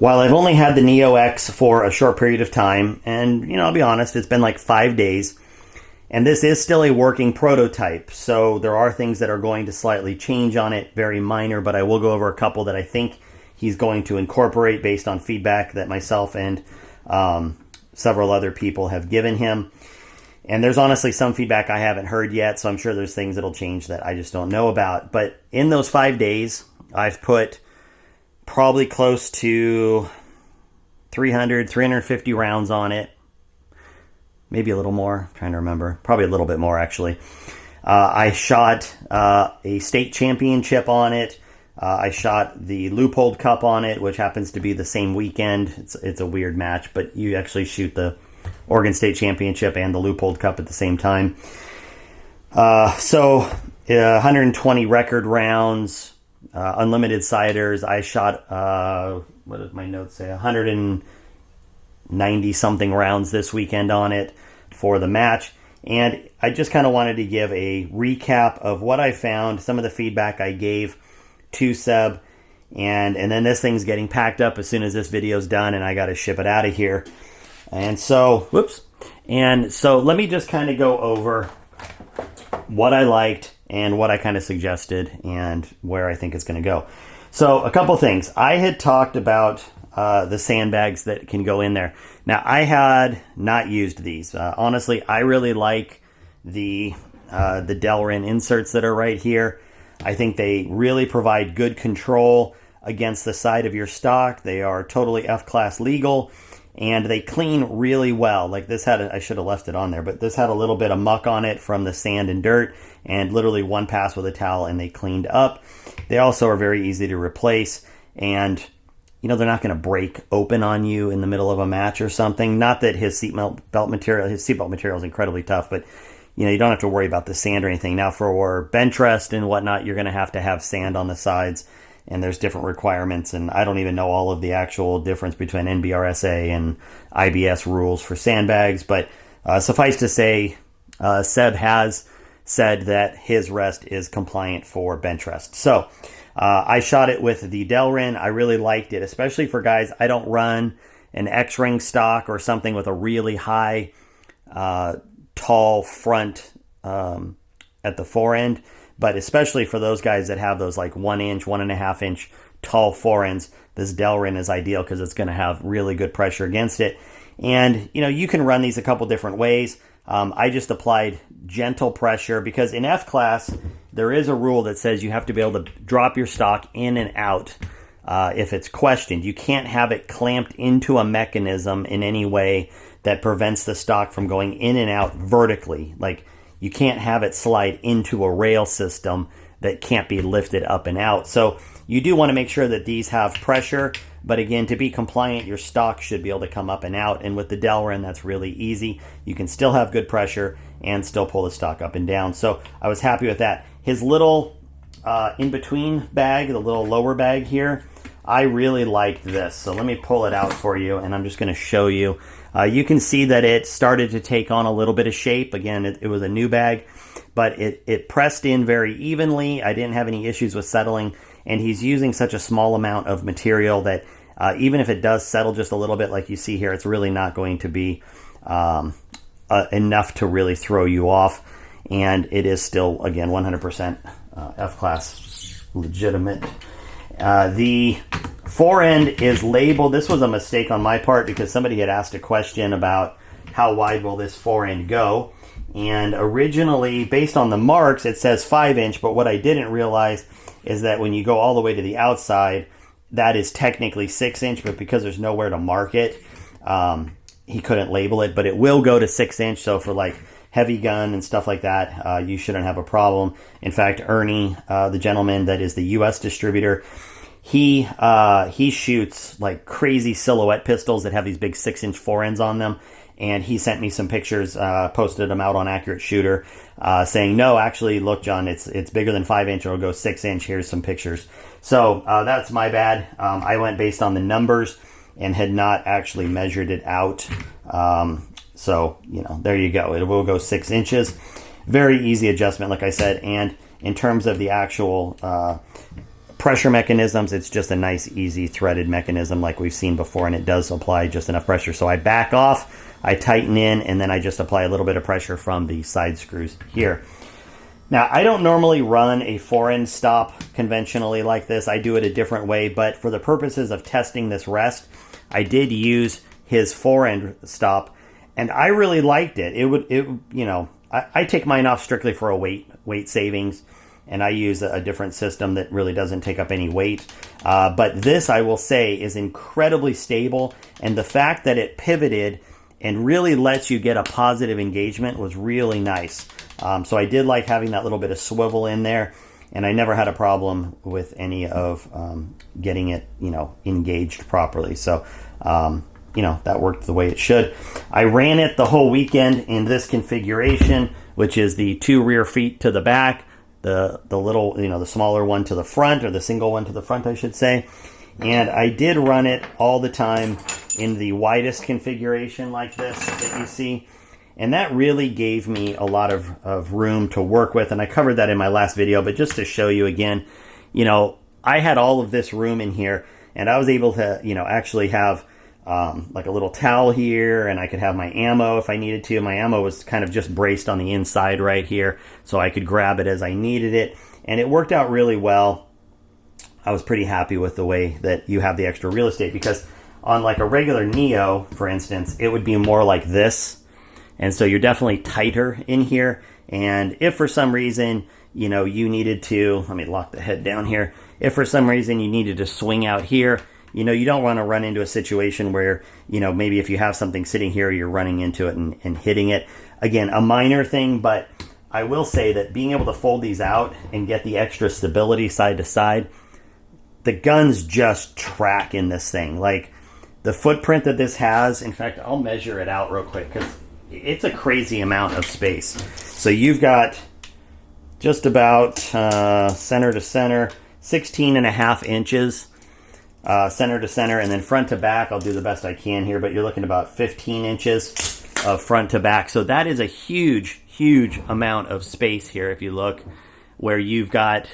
While I've only had the Neo X for a short period of time, and I'll be honest, it's been like 5 days, and this is still a working prototype, so there are things that are going to slightly change on it, very minor, but I will go over a couple that I think he's going to incorporate based on feedback that myself and several other people have given him. And there's honestly some feedback I haven't heard yet, so I'm sure there's things that'll change that I just don't know about. But in those 5 days, I've put probably close to 350 rounds on it. Maybe a little more. I'm trying to remember. Probably a little bit more, actually. I shot a state championship on it. I shot the Loophole Cup on it, which happens to be the same weekend. It's a weird match, but you actually shoot the Oregon State Championship and the Loophole Cup at the same time. So 120 record rounds, unlimited siders. I shot, what did my notes say, 190 something rounds this weekend on it for the match. And I just kind of wanted to give a recap of what I found, some of the feedback I gave to Seb, and then this thing's getting packed up as soon as this video's done, and I got to ship it out of here. And so, let me just kind of go over what I liked and what I kind of suggested and where I think it's going to go. So, a couple things. I had talked about the sandbags that can go in there. Now, I had not used these. Honestly, I really like the Delrin inserts that are right here. I think they really provide good control against the side of your stock. They are totally F-class legal, and they clean really well. Like this I should have left it on there, but this had a little bit of muck on it from the sand and dirt, and literally one pass with a towel and they cleaned up. They also are very easy to replace, and they're not going to break open on you in the middle of a match or something. Not that his seatbelt material is incredibly tough, but you don't have to worry about the sand or anything. Now for bench rest and whatnot, you're going to have sand on the sides, and there's different requirements, and I don't even know all of the actual difference between NBRSA and IBS rules for sandbags, but suffice to say, Seb has said that his rest is compliant for bench rest. So I shot it with the Delrin. I really liked it, especially for guys. I don't run an X-ring stock or something with a really high tall front at the forend, but especially for those guys that have those like 1 inch, 1.5 inch tall forends, this Delrin is ideal because it's going to have really good pressure against it. And you can run these a couple different ways. I just applied gentle pressure because in F class there is a rule that says you have to be able to drop your stock in and out if it's questioned. You can't have it clamped into a mechanism in any way that prevents the stock from going in and out vertically. Like you can't have it slide into a rail system that can't be lifted up and out. So you do want to make sure that these have pressure, but again, to be compliant, your stock should be able to come up and out. And with the Delrin, that's really easy. You can still have good pressure and still pull the stock up and down. So I was happy with that. His little in-between bag, the little lower bag here, I really liked this. So let me pull it out for you, and I'm just going to show you. You can see that it started to take on a little bit of shape. Again, it was a new bag, but it pressed in very evenly. I didn't have any issues with settling, and he's using such a small amount of material that even if it does settle just a little bit like you see here, it's really not going to be enough to really throw you off. And it is still, again, 100% F-class legitimate. The forend is labeled. This was a mistake on my part because somebody had asked a question about how wide will this forend go. And originally, based on the marks, it says 5 inch, but what I didn't realize is that when you go all the way to the outside, that is technically 6 inch, but because there's nowhere to mark it, he couldn't label it, but it will go to 6 inch. So for like heavy gun and stuff like that, you shouldn't have a problem. In fact, Ernie, the gentleman that is the U.S. distributor, he shoots like crazy silhouette pistols that have these big 6 inch forends on them. And he sent me some pictures, posted them out on Accurate Shooter, saying, no, actually, look, John, it's bigger than 5 inch. It'll go 6 inch. Here's some pictures. So that's my bad. I went based on the numbers and had not actually measured it out. So, there you go. It will go 6 inches. Very easy adjustment, like I said. And in terms of the actual pressure mechanisms, it's just a nice, easy threaded mechanism like we've seen before, and it does apply just enough pressure. So I back off, I tighten in, and then I just apply a little bit of pressure from the side screws here. Now, I don't normally run a forend stop conventionally like this. I do it a different way, but for the purposes of testing this rest, I did use his forend stop, and I really liked it. I take mine off strictly for a weight savings, and I use a different system that really doesn't take up any weight. But this, I will say, is incredibly stable, and the fact that it pivoted and really lets you get a positive engagement was really nice. So I did like having that little bit of swivel in there, and I never had a problem with any of getting it, engaged properly. So, that worked the way it should. I ran it the whole weekend in this configuration, which is the 2 rear feet to the back, the little, the smaller one to the front, or the single one to the front, I should say. And I did run it all the time in the widest configuration like this that you see. And that really gave me a lot of room to work with. And I covered that in my last video, but just to show you again, I had all of this room in here, and I was able to, actually have like a little towel here, and I could have my ammo if I needed to. My ammo was kind of just braced on the inside right here, so I could grab it as I needed it. And it worked out really well. I was pretty happy with the way that you have the extra real estate, because on like a regular Neo, for instance, it would be more like this. And so you're definitely tighter in here. And if for some reason, you needed to, let me lock the head down here. If for some reason you needed to swing out here, you don't want to run into a situation where, maybe if you have something sitting here, you're running into it and hitting it. Again, a minor thing, but I will say that being able to fold these out and get the extra stability side to side, the guns just track in this thing. Like the footprint that this has, in fact, I'll measure it out real quick because it's a crazy amount of space. So you've got just about center to center, 16.5 inches center to center, and then front to back, I'll do the best I can here, but you're looking about 15 inches of front to back. So that is a huge, huge amount of space here if you look, where you've got,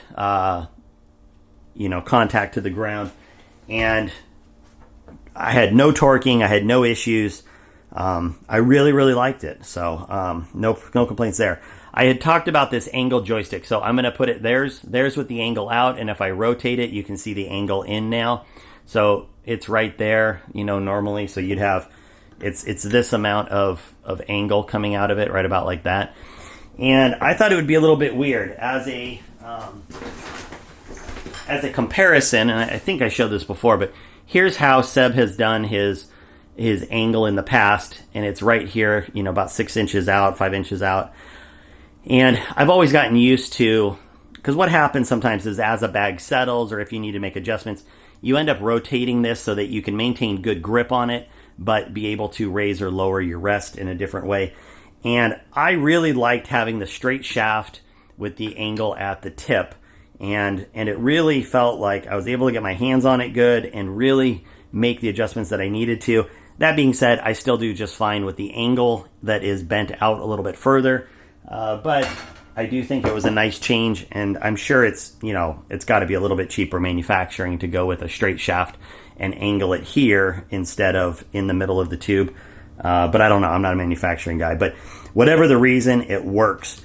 contact to the ground. And I had no torquing, I had no issues. I really, really liked it. So no complaints there. I had talked about this angle joystick. So I'm going to put it, there's with the angle out. And if I rotate it, you can see the angle in now. So it's right there, normally. So you'd have, it's this amount of angle coming out of it, right about like that. And I thought it would be a little bit weird as a comparison. And I think I showed this before, but here's how Seb has done his angle in the past, and it's right here, about 6 inches out, 5 inches out. And I've always gotten used to, because what happens sometimes is as a bag settles, or if you need to make adjustments, you end up rotating this so that you can maintain good grip on it, but be able to raise or lower your rest in a different way. And I really liked having the straight shaft with the angle at the tip. And it really felt like I was able to get my hands on it good and really make the adjustments that I needed to. That being said, I still do just fine with the angle that is bent out a little bit further. But I do think it was a nice change, and I'm sure it's got to be a little bit cheaper manufacturing to go with a straight shaft and angle it here instead of in the middle of the tube. But I don't know. I'm not a manufacturing guy. But whatever the reason, it works.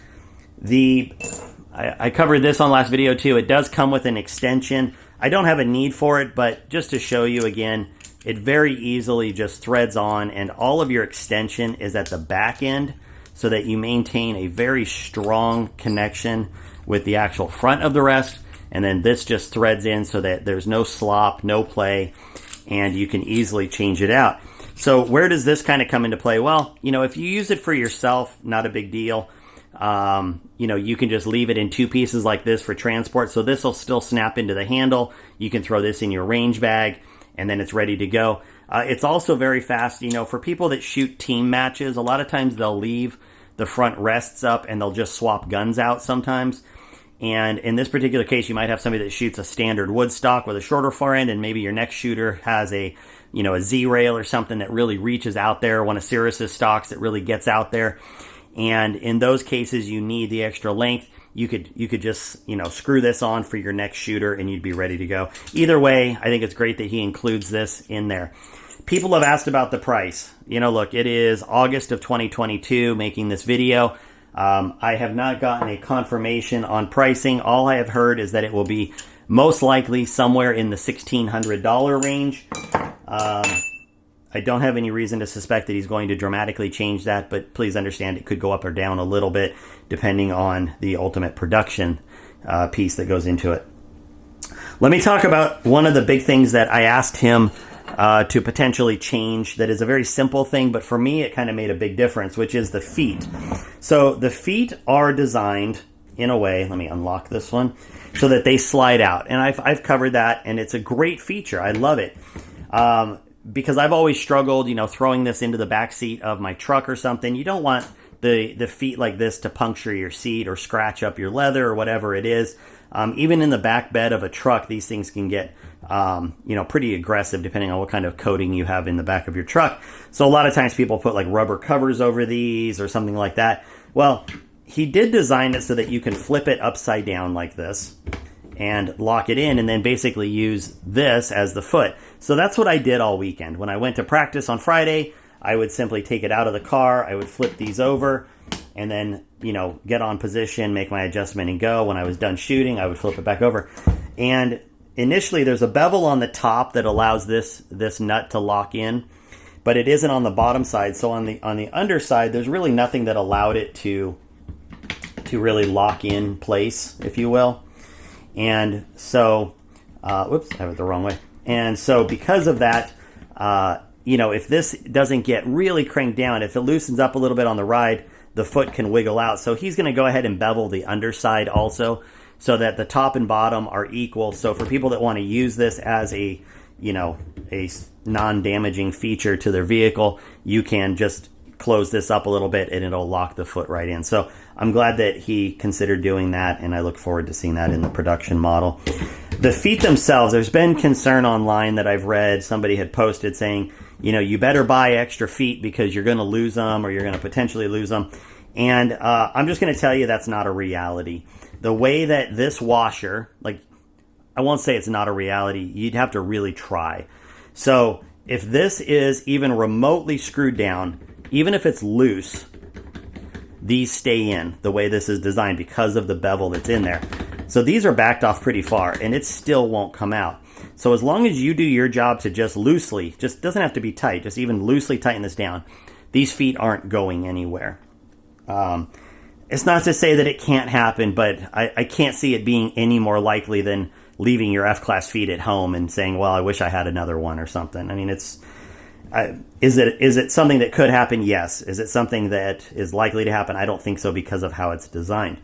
I covered this on last video too. It does come with an extension. I don't have a need for it, but just to show you again, it very easily just threads on, and all of your extension is at the back end so that you maintain a very strong connection with the actual front of the rest. And then this just threads in so that there's no slop, no play, and you can easily change it out. So where does this kind of come into play? Well, if you use it for yourself, not a big deal. You can just leave it in 2 pieces like this for transport. So this will still snap into the handle. You can throw this in your range bag, and then it's ready to go. It's also very fast. For people that shoot team matches, a lot of times they'll leave the front rests up and they'll just swap guns out sometimes. And in this particular case, you might have somebody that shoots a standard wood stock with a shorter forend, and maybe your next shooter has a Z-rail or something that really reaches out there, one of Cirrus's stocks that really gets out there. And in those cases, you need the extra length. You could just, screw this on for your next shooter and you'd be ready to go. Either way, I think it's great that he includes this in there. People have asked about the price. Look, it is August of 2022 making this video. I have not gotten a confirmation on pricing. All I have heard is that it will be most likely somewhere in the $1,600 range. I don't have any reason to suspect that he's going to dramatically change that, but please understand it could go up or down a little bit depending on the ultimate production piece that goes into it. Let me talk about one of the big things that I asked him to potentially change that is a very simple thing, but for me it kind of made a big difference, which is the feet. So the feet are designed in a way, let me unlock this one, so that they slide out. And I've covered that, and it's a great feature. I love it. Because I've always struggled, throwing this into the back seat of my truck or something. You don't want the feet like this to puncture your seat or scratch up your leather or whatever it is. Even in the back bed of a truck, these things can get, pretty aggressive depending on what kind of coating you have in the back of your truck. So a lot of times people put like rubber covers over these or something like that. Well, he did design it so that you can flip it upside down like this and lock it in and then basically use this as the foot. So that's what I did all weekend. When I went to practice on Friday, I would simply take it out of the car, I would flip these over, and then, get on position, make my adjustment and go. When I was done shooting, I would flip it back over. And initially there's a bevel on the top that allows this nut to lock in, but it isn't on the bottom side. So on the underside, there's really nothing that allowed it to really lock in place, if you will. And so, whoops, I have it the wrong way. And so because of that, if this doesn't get really cranked down, if it loosens up a little bit on the ride, the foot can wiggle out. So he's going to go ahead and bevel the underside also so that the top and bottom are equal. So for people that want to use this as a non-damaging feature to their vehicle, you can just close this up a little bit and it'll lock the foot right in. So I'm glad that he considered doing that, and I look forward to seeing that in the production model. The feet themselves, there's been concern online that I've read. Somebody had posted saying, you better buy extra feet because you're going to lose them or you're going to potentially lose them. And I'm just going to tell you that's not a reality. The way that this washer, I won't say it's not a reality. You'd have to really try. So if this is even remotely screwed down, even if it's loose, these stay in the way this is designed because of the bevel that's in there. So these are backed off pretty far and it still won't come out. So as long as you do your job to just doesn't have to be tight, just even loosely tighten this down, these feet aren't going anywhere. It's not to say that it can't happen, but I can't see it being any more likely than leaving your F-class feet at home and saying, well, I wish I had another one or something. I mean, is it something that could happen? Yes. Is it something that is likely to happen? I don't think so because of how it's designed.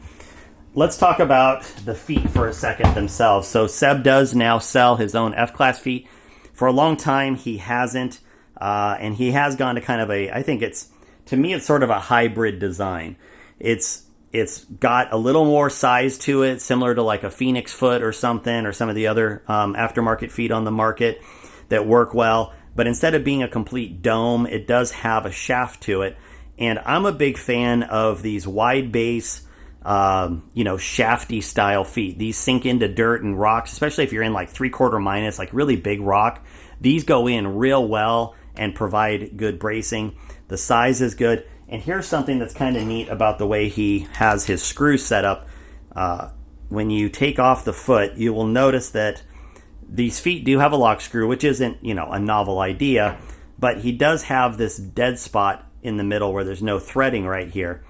Let's talk about the feet for a second themselves. So Seb does now sell his own F-class feet. For a long time, he hasn't, and he has gone to kind of to me, it's sort of a hybrid design. It's got a little more size to it, similar to like a Phoenix foot or something, or some of the other aftermarket feet on the market that work well. But instead of being a complete dome, it does have a shaft to it. And I'm a big fan of these wide base, shafty style feet. These sink into dirt and rocks, especially if you're in like 3/4 minus, like really big rock. These go in real well and provide good bracing. The size is good. And here's something that's kind of neat about the way he has his screws set up. When you take off the foot, you will notice that these feet do have a lock screw, which isn't, a novel idea, but he does have this dead spot in the middle where there's no threading right here.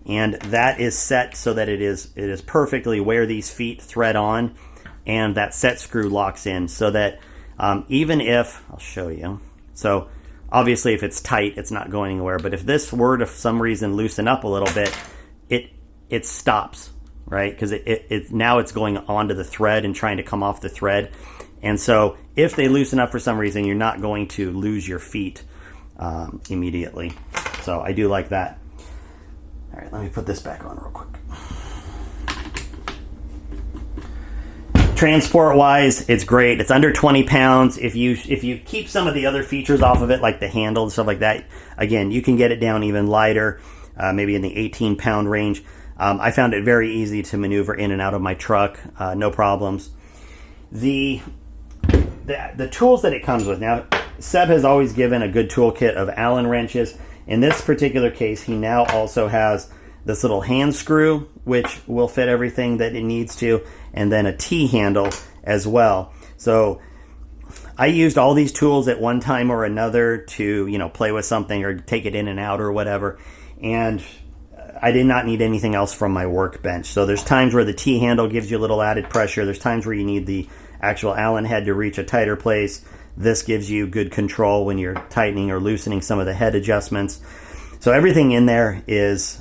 And that is set so that it is perfectly where these feet thread on, and that set screw locks in so that even if, I'll show you. So obviously if it's tight, it's not going anywhere, but if this were to for some reason loosen up a little bit, it stops, right? Because now it's going onto the thread and trying to come off the thread. And so if they loosen up for some reason, you're not going to lose your feet immediately. So I do like that. All right, let me put this back on real quick. Transport-wise, it's great. It's under 20 pounds. If you keep some of the other features off of it, like the handle and stuff like that, again, you can get it down even lighter. maybe in the 18-pound range. I found it very easy to maneuver in and out of my truck, no problems. The tools that it comes with. Now, Seb has always given a good toolkit of Allen wrenches. In this particular case, he now also has this little hand screw, which will fit everything that it needs to, and then a T-handle as well. So I used all these tools at one time or another to, play with something or take it in and out or whatever. And I did not need anything else from my workbench. So there's times where the T-handle gives you a little added pressure. There's times where you need the actual Allen head to reach a tighter place. This gives you good control when you're tightening or loosening some of the head adjustments. So everything in there is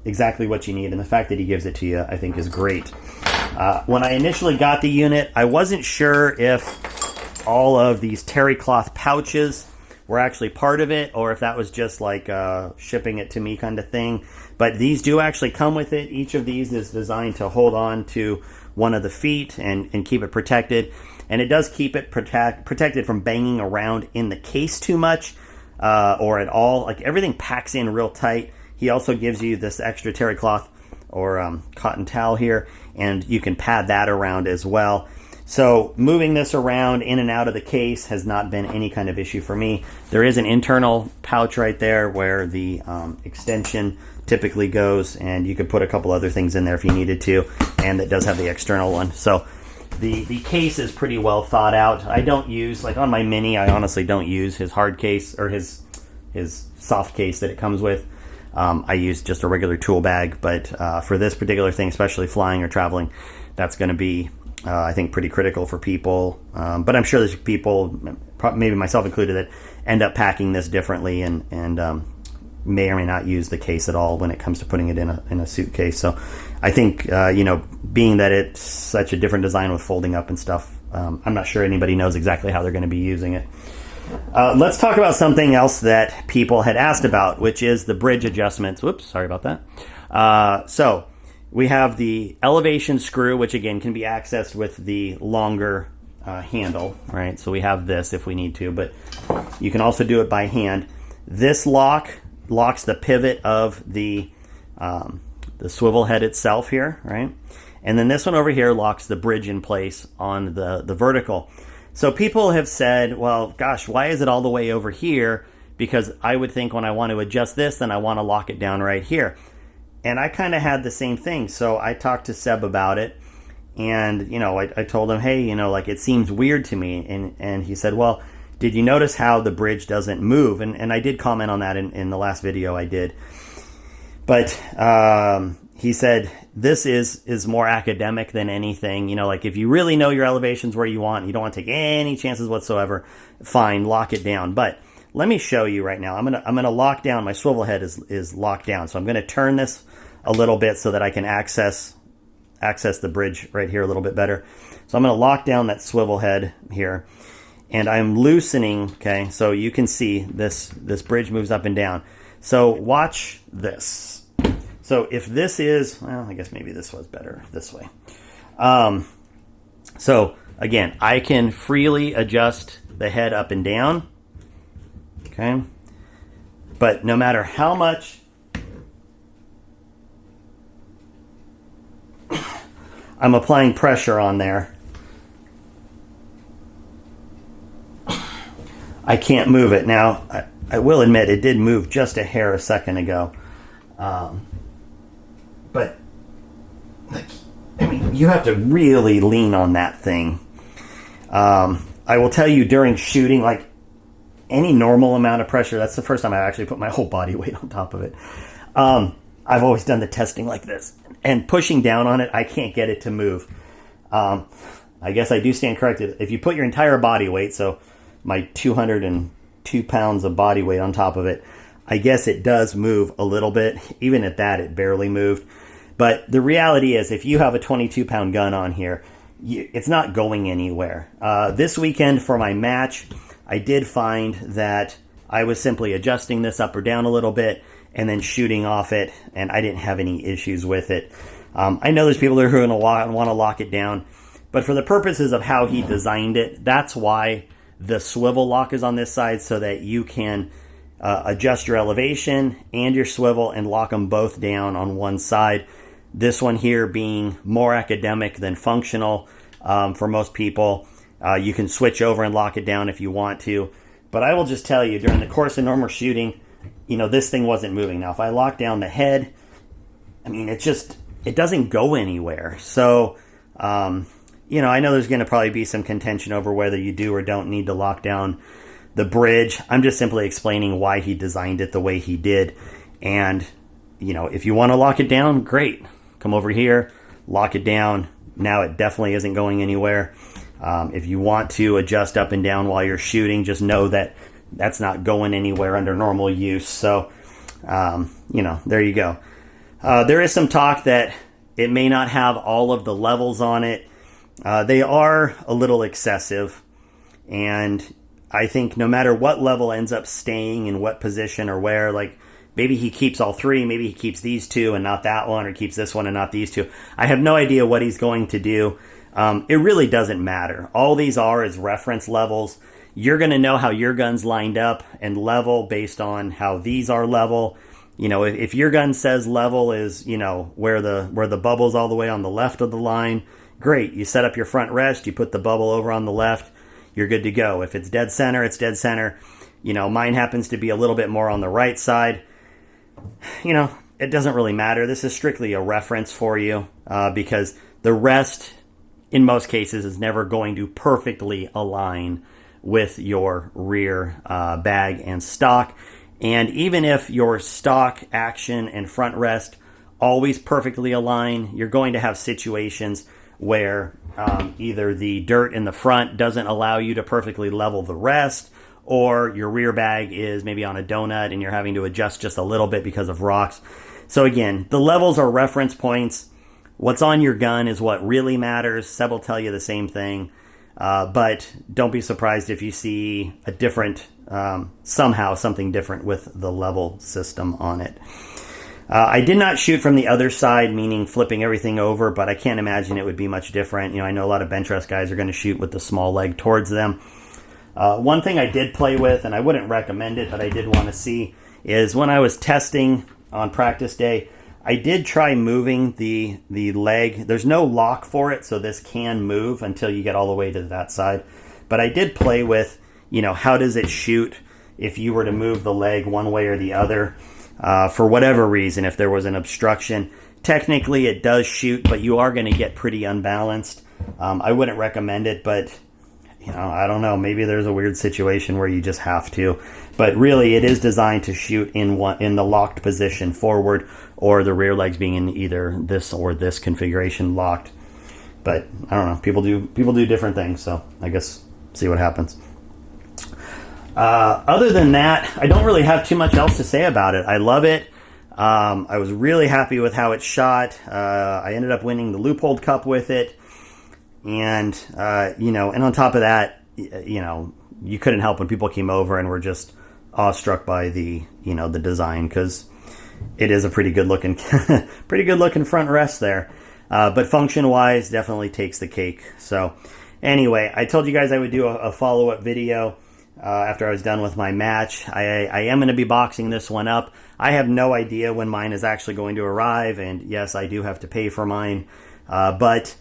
exactly what you need. And the fact that he gives it to you, I think, is great. When I initially got the unit, I wasn't sure if all of these terry cloth pouches were actually part of it, or if that was just like shipping it to me kind of thing. But these do actually come with it. Each of these is designed to hold on to one of the feet and keep it protected. And it does keep it protected from banging around in the case too much or at all. Like, everything packs in real tight. He also gives you this extra terry cloth or cotton towel here, and you can pad that around as well. So moving this around in and out of the case has not been any kind of issue for me. There is an internal pouch right there where the extension typically goes, and you could put a couple other things in there if you needed to, and it does have the external one. So the case is pretty well thought out. I don't use, like on my Mini, I honestly don't use his hard case or his soft case that it comes with. I use just a regular tool bag, but for this particular thing, especially flying or traveling, that's going to be I think pretty critical for people, but I'm sure there's people, maybe myself included, that end up packing this differently and may or may not use the case at all when it comes to putting it in a suitcase. So I think being that it's such a different design with folding up and stuff, I'm not sure anybody knows exactly how they're going to be using it. Let's talk about something else that people had asked about, which is the bridge adjustments. Whoops, sorry about that. So we have the elevation screw, which again can be accessed with the longer handle, right? So we have this if we need to, but you can also do it by hand. This locks the pivot of the swivel head itself here, right? And then this one over here locks the bridge in place on the vertical. So people have said, well, gosh, why is it all the way over here? Because I would think when I want to adjust this, then I want to lock it down right here. And I kind of had the same thing. So I talked to Seb about it, and, I told him, hey, like, it seems weird to me. And he said, well, did you notice how the bridge doesn't move? And I did comment on that in the last video I did. But he said, this is more academic than anything. Like, if you really know your elevations where you want, you don't want to take any chances whatsoever, fine, lock it down. But let me show you right now. I'm gonna lock down. My swivel head is locked down. So I'm gonna turn this a little bit so that I can access the bridge right here a little bit better. So I'm gonna lock down that swivel head here, and I'm loosening. Okay, so you can see this bridge moves up and down. So watch this. So if this is, well, I guess maybe this was better this way. So again, I can freely adjust the head up and down. Okay, but no matter how much I'm applying pressure on there, I can't move it. Now, I will admit it did move just a hair a second ago. But, you have to really lean on that thing. I will tell you, during shooting, like, any normal amount of pressure, that's the first time I actually put my whole body weight on top of it. I've always done the testing like this. And pushing down on it, I can't get it to move. I guess I do stand corrected. If you put your entire body weight, so my 202 pounds of body weight on top of it, I guess it does move a little bit. Even at that, it barely moved. But the reality is, if you have a 22-pound gun on here, it's not going anywhere. This weekend for my match, I did find that I was simply adjusting this up or down a little bit and then shooting off it, and I didn't have any issues with it. I know there's people that are going to want to lock it down, but for the purposes of how he designed it, that's why the swivel lock is on this side, so that you can adjust your elevation and your swivel and lock them both down on one side. This one here being more academic than functional for most people. You can switch over and lock it down if you want to. But I will just tell you, during the course of normal shooting, this thing wasn't moving. Now, if I lock down the head, it doesn't go anywhere. So, I know there's going to probably be some contention over whether you do or don't need to lock down the bridge. I'm just simply explaining why he designed it the way he did. And, if you want to lock it down, great. Come over here, lock it down. Now it definitely isn't going anywhere. If you want to adjust up and down while you're shooting, just know that that's not going anywhere under normal use. So, there you go. There is some talk that it may not have all of the levels on it. They are a little excessive. And I think no matter what level ends up staying in what position or where, like maybe he keeps all three, maybe he keeps these two and not that one, or keeps this one and not these two. I have no idea what he's going to do. It really doesn't matter. All these are is reference levels. You're going to know how your gun's lined up and level based on how these are level. If your gun says level is, where the bubble's all the way on the left of the line, great. You set up your front rest, you put the bubble over on the left, you're good to go. If it's dead center, it's dead center. Mine happens to be a little bit more on the right side. It doesn't really matter. This is strictly a reference for you because the rest, in most cases, is never going to perfectly align with your rear bag and stock. And even if your stock, action, and front rest always perfectly align, you're going to have situations where either the dirt in the front doesn't allow you to perfectly level the rest, or your rear bag is maybe on a donut and you're having to adjust just a little bit because of rocks. So again, the levels are reference points. What's on your gun is what really matters. Seb will tell you the same thing. But don't be surprised if you see a different, somehow something different with the level system on it. I did not shoot from the other side, meaning flipping everything over, but I can't imagine it would be much different. I know a lot of bench rest guys are going to shoot with the small leg towards them. One thing I did play with, and I wouldn't recommend it, but I did want to see, is when I was testing on practice day, I did try moving the leg. There's no lock for it, so this can move until you get all the way to that side. But I did play with, how does it shoot if you were to move the leg one way or the other for whatever reason, if there was an obstruction. Technically, it does shoot, but you are going to get pretty unbalanced. I wouldn't recommend it, but I don't know. Maybe there's a weird situation where you just have to. But really, it is designed to shoot in the locked position forward, or the rear legs being in either this or this configuration locked. But I don't know. People do different things, so I guess see what happens. Other than that, I don't really have too much else to say about it. I love it. I was really happy with how it shot. I ended up winning the Loophole Cup with it. And, and on top of that, you couldn't help when people came over and were just awestruck by the design, because it is a pretty good looking front rest there. But function wise, definitely takes the cake. So anyway, I told you guys I would do a follow-up video after I was done with my match. I am going to be boxing this one up. I have no idea when mine is actually going to arrive. And yes, I do have to pay for mine. But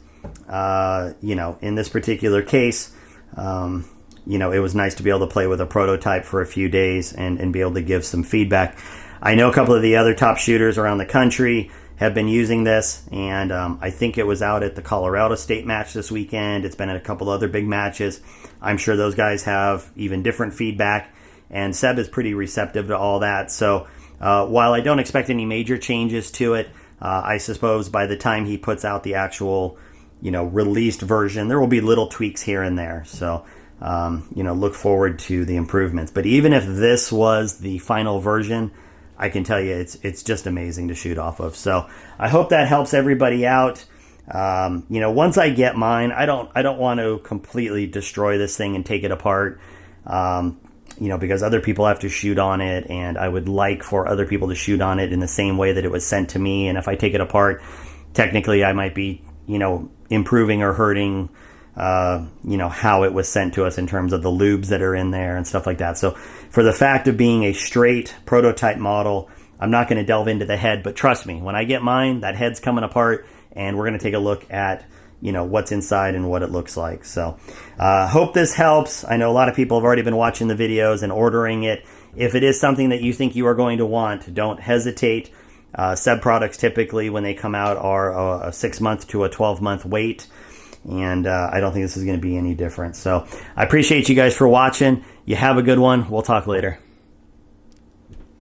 in this particular case, it was nice to be able to play with a prototype for a few days and be able to give some feedback. I know a couple of the other top shooters around the country have been using this, and I think it was out at the Colorado State match this weekend. It's been at a couple other big matches. I'm sure those guys have even different feedback, and Seb is pretty receptive to all that. So while I don't expect any major changes to it, I suppose by the time he puts out the actual released version, there will be little tweaks here and there. So, look forward to the improvements. But even if this was the final version, I can tell you it's just amazing to shoot off of. So I hope that helps everybody out. Once I get mine, I don't want to completely destroy this thing and take it apart. Because other people have to shoot on it, and I would like for other people to shoot on it in the same way that it was sent to me. And if I take it apart, technically I might be, improving or hurting you know, how it was sent to us in terms of the lubes that are in there and stuff like that. So for the fact of being a straight prototype model, I'm not going to delve into the head, but trust me, when I get mine, that head's coming apart, and we're going to take a look at, you know, what's inside and what it looks like. So hope this helps. I know a lot of people have already been watching the videos and ordering it. If it is something that you think you are going to want, don't hesitate. Seb products typically, when they come out, are a 6-month to a 12-month wait. And I don't think this is going to be any different. So I appreciate you guys for watching. You have a good one. We'll talk later.